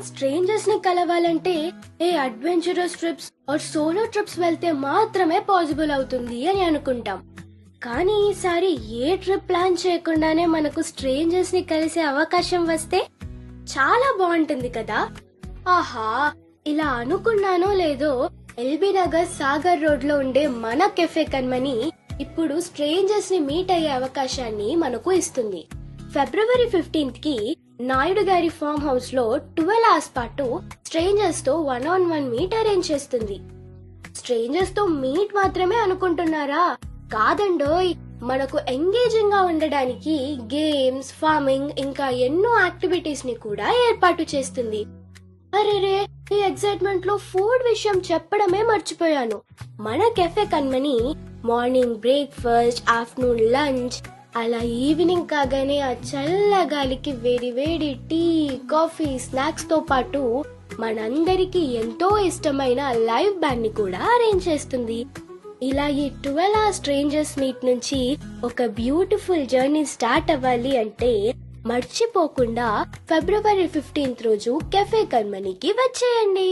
Strangers ని కలవాలంటే adventurous trips or solo trips వెళ్తే మాత్రమే పాసిబుల్ అవుతుంది అని అనుకుంటాం. కానీ ఈసారి ఏ ట్రిప్ ప్లాన్ చేయకుండానే మనకు స్ట్రేంజర్స్ ని కలిసే అవకాశం వస్తే చాలా బాగుంటుంది కదా. ఆహా, ఇలా అనుకున్నానో లేదో ఎల్బీ నగర్ సాగర్ రోడ్ లో ఉండే మన కెఫే కన్మని ఇప్పుడు స్ట్రేంజర్స్ ని మీట్ అయ్యే అవకాశాన్ని మనకు ఇస్తుంది. ఫిబ్రవరి 15th కి నాయుడు గారి ఫామ్ హౌస్ లో 12 hours పాటు స్ట్రేంజర్స్ తో 1-on-1 మీట్ అరేంజ్ చేస్తుంది. స్ట్రేంజర్స్ తో మీట్ మాత్రమే అనుకుంటున్నారా? కాదండోయ్, మనకు ఎంగేజింగ్ గా ఉండడానికి గేమ్స్, ఫార్మింగ్ ఇంకా ఎన్నో యాక్టివిటీస్ ని కూడా ఏర్పాటు చేస్తుంది. అరేరే, ఈ ఎక్సైట్మెంట్ లో ఫుడ్ విషయం చెప్పడమే మర్చిపోయాను. మన cafe Kanmani morning breakfast, afternoon lunch, అలా ఈవినింగ్ కాగానే ఆ చల్లగాలికి వేడి వేడి టీ, కాఫీ, స్నాక్స్ తో పాటు మనందరికి ఎంతో ఇష్టమైన లైవ్ బ్యాండ్ ని కూడా అరేంజ్ చేస్తుంది. ఇలా ఈ 12 hours స్ట్రేంజర్స్ మీట్ నుంచి ఒక బ్యూటిఫుల్ జర్నీ స్టార్ట్ అవ్వాలి అంటే మర్చిపోకుండా ఫిబ్రవరి 15th రోజు కెఫే కన్మనికి వచ్చేయండి.